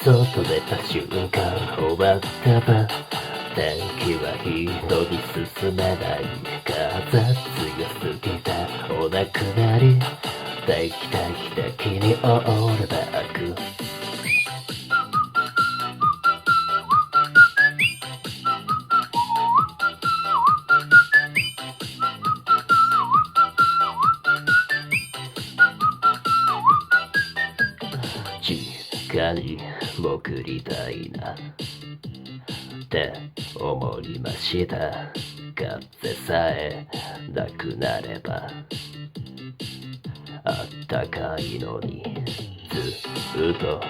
外出た瞬間終わったば天気はいいのに進めない風強すぎたお亡くなりできたきた気にオールバック実家に潜りたいなって思いました風さえなくなればあったかいのにずっと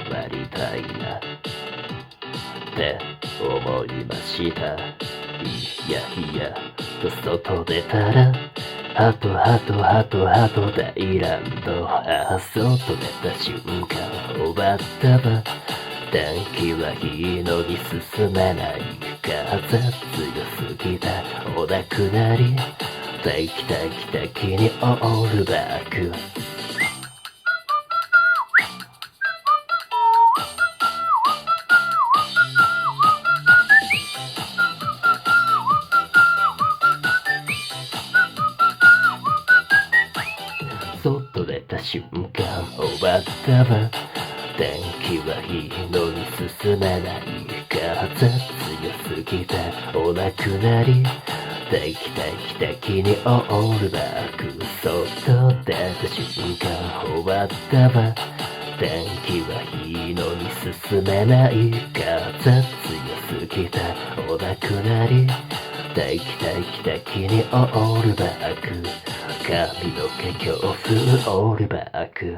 座りたいなって思いましたいやいやと外出たらハトハトハトハト大ランド外出た瞬間終わったば天気はいいのに進めない風強すぎたお亡くなりできたきた気にオールバック外出た瞬間終わったば天気はいいのに進めない風強すぎたお亡くなりできたきた気にオールバック外出た瞬間終わったば天気はいいのに進めない風強すぎたお亡くなりできたきた気にオールバック髪の毛強風オールバック